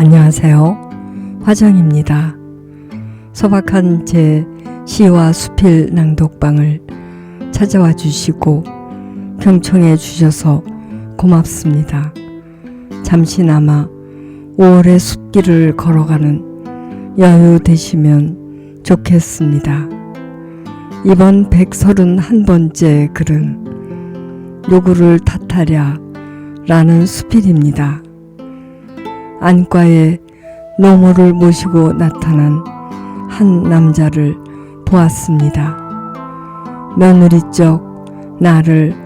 안녕하세요. 화정입니다. 소박한 제 시와 수필 낭독방을 찾아와 주시고 경청해 주셔서 고맙습니다. 잠시나마 5월의 숲길을 걸어가는 여유 되시면 좋겠습니다. 이번 131번째 글은 누구를 탓하랴 라는 수필입니다. 안과에 노모를 모시고 나타난 한 남자를 보았습니다. 며느리적 나를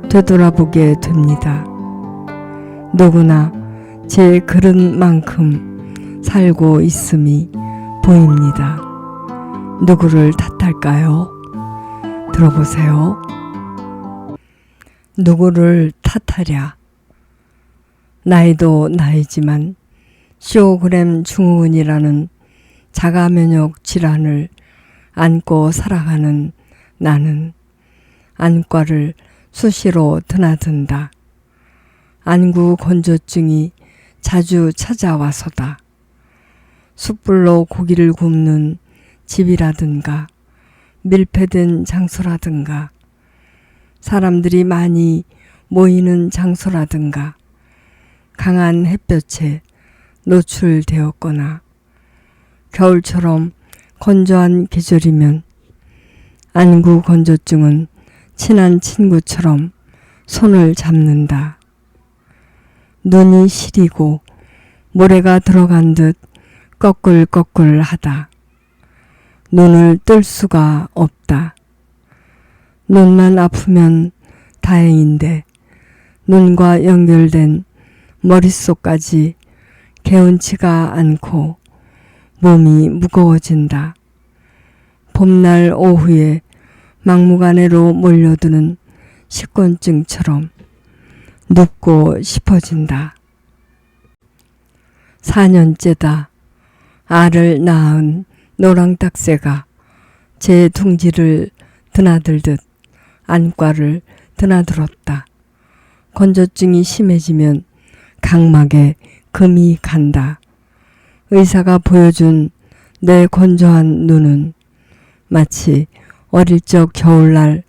되돌아보게 됩니다. 누구나 제 그런 만큼 살고 있음이 보입니다. 누구를 탓할까요? 들어보세요. 누구를 탓하랴. 나이도 나이지만 쇼그램 증후군이라는 자가면역 질환을 안고 살아가는 나는 안과를 수시로 드나든다. 안구 건조증이 자주 찾아와서다. 숯불로 고기를 굽는 집이라든가 밀폐된 장소라든가 사람들이 많이 모이는 장소라든가 강한 햇볕에 노출되었거나 겨울처럼 건조한 계절이면 안구 건조증은 친한 친구처럼 손을 잡는다. 눈이 시리고 모래가 들어간 듯 꺼끌꺼끌하다. 눈을 뜰 수가 없다. 눈만 아프면 다행인데 눈과 연결된 머릿속까지 개운치가 않고 몸이 무거워진다. 봄날 오후에 막무가내로 몰려드는 식곤증처럼 눕고 싶어진다. 4년째다. 알을 낳은 노랑딱새가 제 둥지를 드나들듯 안과를 드나들었다. 건조증이 심해지면 각막에 금이 간다. 의사가 보여준 내 건조한 눈은 마치 어릴 적 겨울날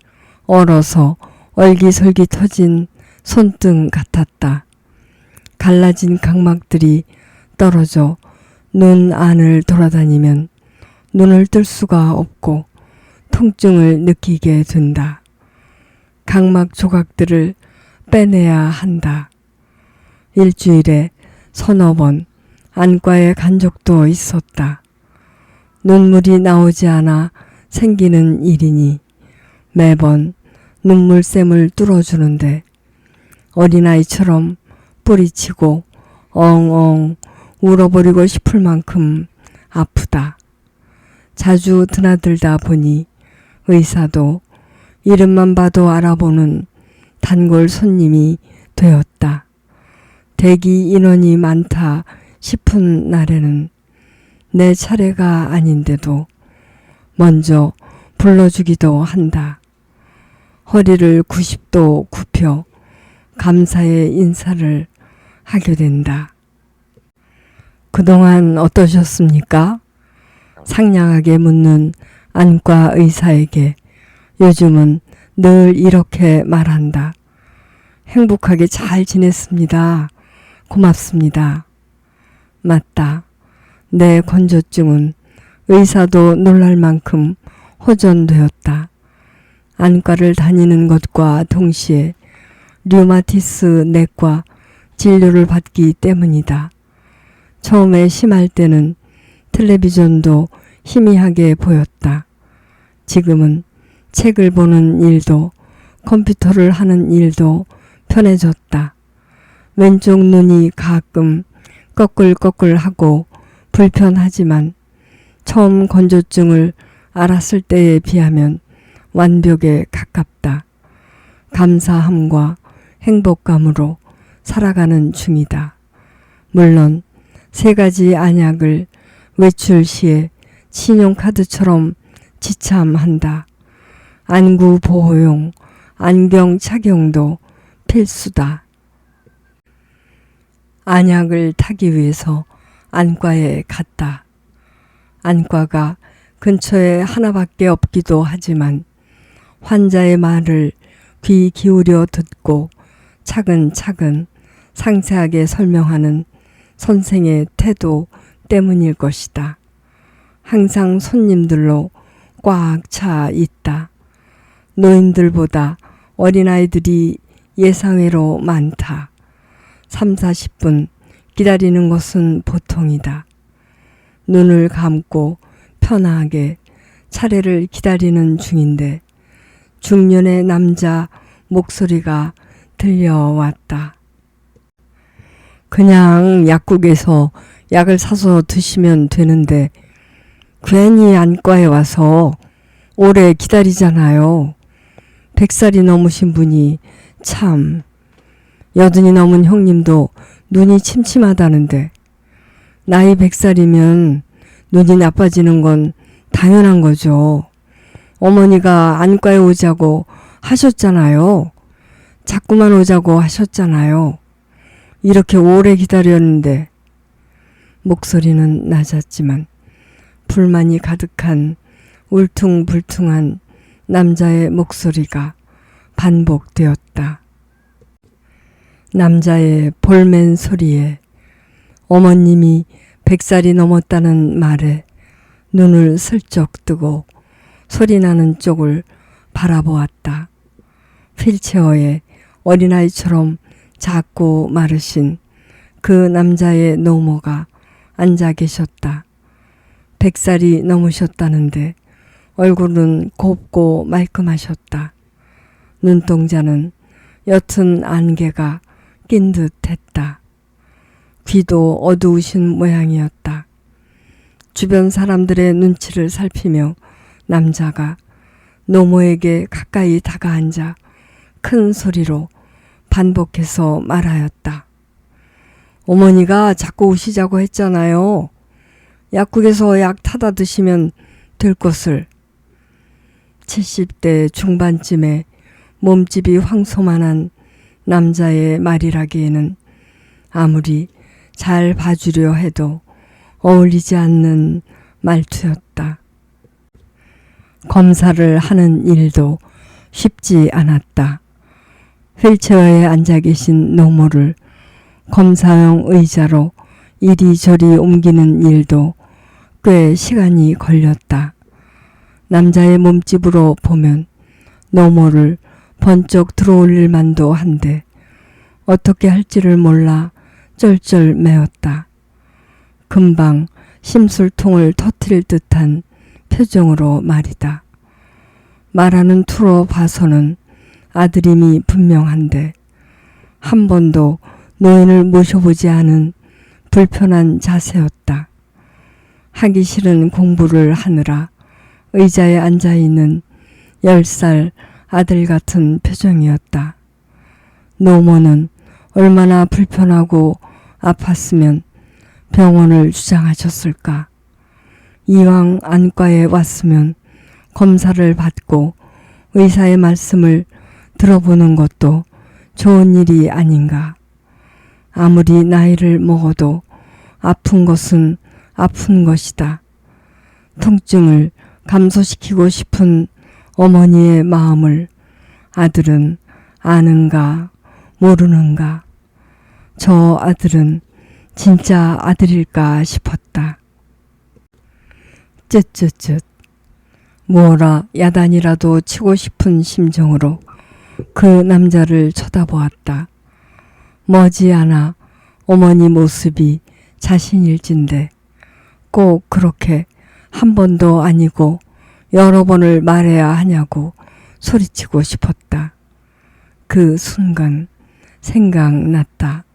얼어서 얼기설기 터진 손등 같았다. 갈라진 각막들이 떨어져 눈 안을 돌아다니면 눈을 뜰 수가 없고 통증을 느끼게 된다. 각막 조각들을 빼내야 한다. 일주일에 서너 번 안과에 간 적도 있었다. 눈물이 나오지 않아 생기는 일이니 매번 눈물샘을 뚫어주는데 어린아이처럼 뿌리치고 엉엉 울어버리고 싶을 만큼 아프다. 자주 드나들다 보니 의사도 이름만 봐도 알아보는 단골 손님이 되었다. 대기 인원이 많다 싶은 날에는 내 차례가 아닌데도 먼저 불러주기도 한다. 허리를 90도 굽혀 감사의 인사를 하게 된다. 그동안 어떠셨습니까? 상냥하게 묻는 안과 의사에게 요즘은 늘 이렇게 말한다. 행복하게 잘 지냈습니다. 고맙습니다. 맞다. 내 건조증은 의사도 놀랄 만큼 호전되었다. 안과를 다니는 것과 동시에 류마티스 내과 진료를 받기 때문이다. 처음에 심할 때는 텔레비전도 희미하게 보였다. 지금은 책을 보는 일도 컴퓨터를 하는 일도 편해졌다. 왼쪽 눈이 가끔 꺼끌꺼끌하고 불편하지만 처음 건조증을 알았을 때에 비하면 완벽에 가깝다. 감사함과 행복감으로 살아가는 중이다. 물론 3가지 안약을 외출 시에 신용카드처럼 지참한다. 안구 보호용 안경 착용도 필수다. 안약을 타기 위해서 안과에 갔다. 안과가 근처에 하나밖에 없기도 하지만 환자의 말을 귀 기울여 듣고 차근차근 상세하게 설명하는 선생의 태도 때문일 것이다. 항상 손님들로 꽉 차 있다. 노인들보다 어린아이들이 예상외로 많다. 3, 40분 기다리는 것은 보통이다. 눈을 감고 편하게 차례를 기다리는 중인데 중년의 남자 목소리가 들려왔다. 그냥 약국에서 약을 사서 드시면 되는데 괜히 안과에 와서 오래 기다리잖아요. 100살이 넘으신 분이 참 80이 넘은 형님도 눈이 침침하다는데 나이 100살이면 눈이 나빠지는 건 당연한 거죠. 어머니가 안과에 오자고 하셨잖아요. 자꾸만 오자고 하셨잖아요. 이렇게 오래 기다렸는데. 목소리는 낮았지만 불만이 가득한 울퉁불퉁한 남자의 목소리가 반복되었다. 남자의 볼멘 소리에 어머님이 100살이 넘었다는 말에 눈을 슬쩍 뜨고 소리나는 쪽을 바라보았다. 휠체어에 어린아이처럼 작고 마르신 그 남자의 노모가 앉아 계셨다. 100살이 넘으셨다는데 얼굴은 곱고 말끔하셨다. 눈동자는 옅은 안개가 낀 듯했다. 귀도 어두우신 모양이었다. 주변 사람들의 눈치를 살피며 남자가 노모에게 가까이 다가앉아 큰 소리로 반복해서 말하였다. 어머니가 자꾸 오시자고 했잖아요. 약국에서 약 타다 드시면 될 것을. 70대 중반쯤에 몸집이 황소만한 남자의 말이라기에는 아무리 잘 봐주려 해도 어울리지 않는 말투였다. 검사를 하는 일도 쉽지 않았다. 휠체어에 앉아 계신 노모를 검사용 의자로 이리저리 옮기는 일도 꽤 시간이 걸렸다. 남자의 몸집으로 보면 노모를 번쩍 들어올릴 만도 한데 어떻게 할지를 몰라 쩔쩔매었다. 금방 심술통을 터뜨릴 듯한 표정으로 말이다. 말하는 투로 봐서는 아들임이 분명한데 한 번도 노인을 모셔보지 않은 불편한 자세였다. 하기 싫은 공부를 하느라 의자에 앉아있는 10살 아들 같은 표정이었다. 노모는 얼마나 불편하고 아팠으면 병원을 주장하셨을까. 이왕 안과에 왔으면 검사를 받고 의사의 말씀을 들어보는 것도 좋은 일이 아닌가. 아무리 나이를 먹어도 아픈 것은 아픈 것이다. 통증을 감소시키고 싶은 어머니의 마음을 아들은 아는가 모르는가. 저 아들은 진짜 아들일까 싶었다. 쯧쯧쯧. 뭐라 야단이라도 치고 싶은 심정으로 그 남자를 쳐다보았다. 머지않아 어머니 모습이 자신일진데 꼭 그렇게 한 번도 아니고 여러 번을 말해야 하냐고 소리치고 싶었다. 그 순간 생각났다.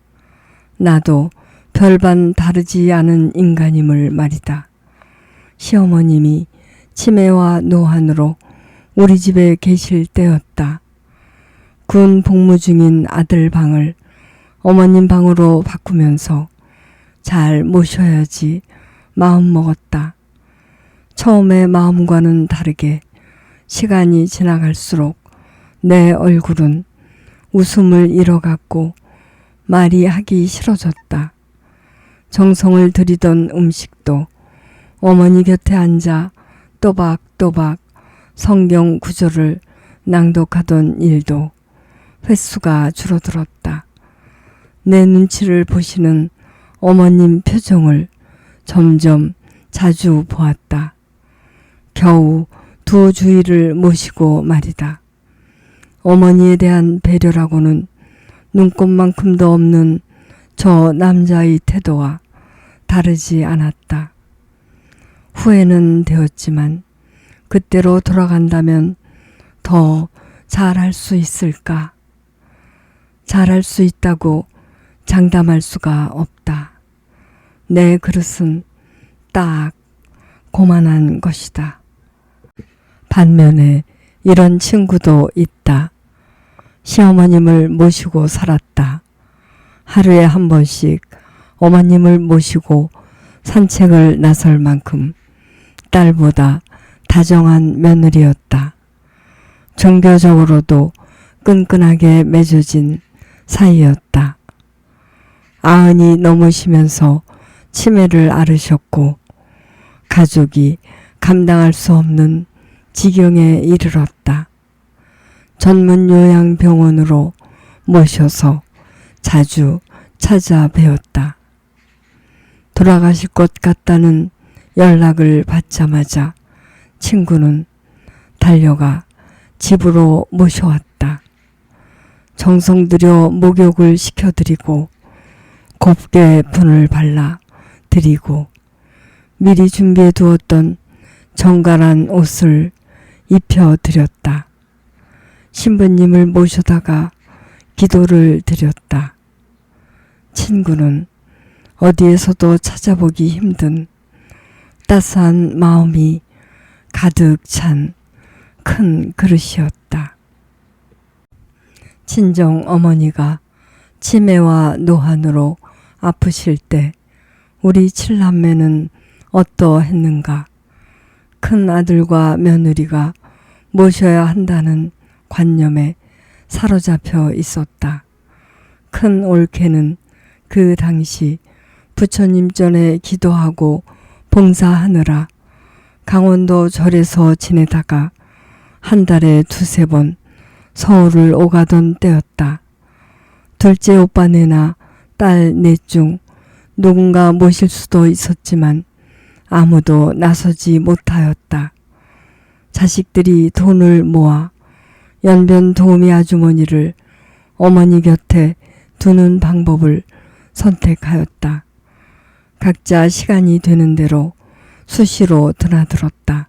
나도 별반 다르지 않은 인간임을 말이다. 시어머님이 치매와 노환으로 우리 집에 계실 때였다. 군 복무 중인 아들 방을 어머님 방으로 바꾸면서 잘 모셔야지 마음먹었다. 처음에 마음과는 다르게 시간이 지나갈수록 내 얼굴은 웃음을 잃어갔고 말이 하기 싫어졌다. 정성을 들이던 음식도 어머니 곁에 앉아 또박또박 성경 구절을 낭독하던 일도 횟수가 줄어들었다. 내 눈치를 보시는 어머님 표정을 점점 자주 보았다. 겨우 두 주일을 모시고 말이다. 어머니에 대한 배려라고는 눈꼽만큼도 없는 저 남자의 태도와 다르지 않았다. 후회는 되었지만 그때로 돌아간다면 더 잘할 수 있을까? 잘할 수 있다고 장담할 수가 없다. 내 그릇은 딱 고만한 것이다. 반면에 이런 친구도 있다. 시어머님을 모시고 살았다. 하루에 한 번씩 어머님을 모시고 산책을 나설 만큼 딸보다 다정한 며느리였다. 종교적으로도 끈끈하게 맺어진 사이였다. 90이 넘으시면서 치매를 앓으셨고 가족이 감당할 수 없는 지경에 이르렀다. 전문 요양병원으로 모셔서 자주 찾아뵈었다. 돌아가실 것 같다는 연락을 받자마자 친구는 달려가 집으로 모셔왔다. 정성 들여 목욕을 시켜드리고 곱게 분을 발라 드리고 미리 준비해 두었던 정갈한 옷을 입혀드렸다. 신부님을 모셔다가 기도를 드렸다. 친구는 어디에서도 찾아보기 힘든 따스한 마음이 가득 찬 큰 그릇이었다. 친정 어머니가 치매와 노환으로 아프실 때 우리 칠남매는 어떠했는가? 큰 아들과 며느리가 모셔야 한다는 관념에 사로잡혀 있었다. 큰 올케는 그 당시 부처님 전에 기도하고 봉사하느라 강원도 절에서 지내다가 한 달에 2-3번 서울을 오가던 때였다. 둘째 오빠네나 딸 넷 중 누군가 모실 수도 있었지만 아무도 나서지 못하였다. 자식들이 돈을 모아 연변 도우미 아주머니를 어머니 곁에 두는 방법을 선택하였다. 각자 시간이 되는 대로 수시로 드나들었다.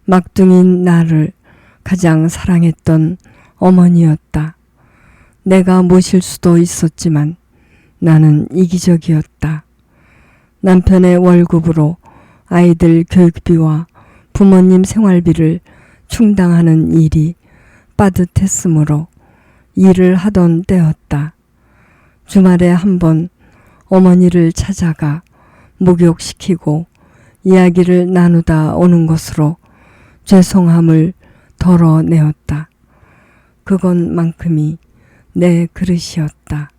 막둥이인 나를 가장 사랑했던 어머니였다. 내가 모실 수도 있었지만 나는 이기적이었다. 남편의 월급으로 아이들 교육비와 부모님 생활비를 충당하는 일이 빠듯했으므로 일을 하던 때였다. 주말에 한번 어머니를 찾아가 목욕시키고 이야기를 나누다 오는 것으로 죄송함을 덜어내었다. 그것만큼이 내 그릇이었다.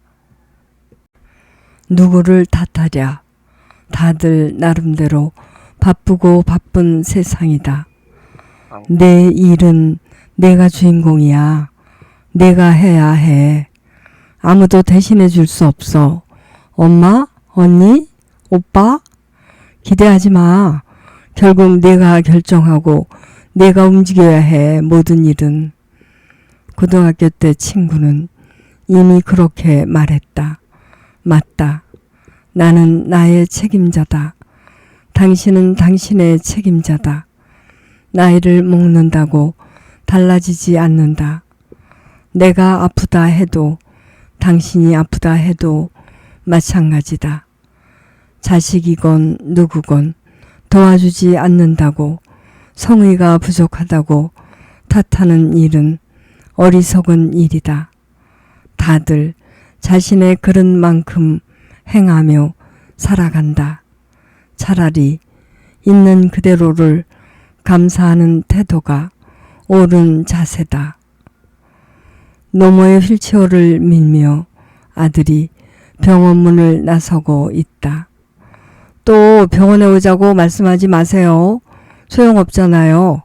누구를 탓하랴. 다들 나름대로 바쁘고 바쁜 세상이다. 내 일은 내가 주인공이야. 내가 해야 해. 아무도 대신해 줄 수 없어. 엄마? 언니? 오빠? 기대하지 마. 결국 내가 결정하고 내가 움직여야 해. 모든 일은. 고등학교 때 친구는 이미 그렇게 말했다. 맞다. 나는 나의 책임자다. 당신은 당신의 책임자다. 나이를 먹는다고 달라지지 않는다. 내가 아프다 해도 당신이 아프다 해도 마찬가지다. 자식이건 누구건 도와주지 않는다고 성의가 부족하다고 탓하는 일은 어리석은 일이다. 다들 자신의 그릇만큼 행하며 살아간다. 차라리 있는 그대로를 감사하는 태도가 옳은 자세다. 노모의 휠체어를 밀며 아들이 병원 문을 나서고 있다. 또 병원에 오자고 말씀하지 마세요. 소용없잖아요.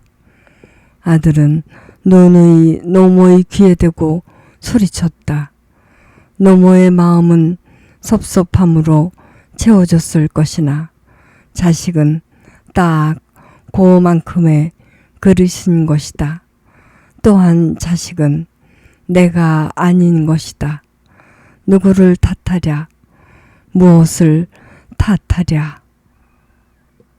아들은 눈의 노모의 귀에 대고 소리쳤다. 노모의 마음은 섭섭함으로 채워졌을 것이나 자식은 딱 그만큼의 그릇인 것이다. 또한 자식은 내가 아닌 것이다. 누구를 탓하랴? 무엇을 탓하랴?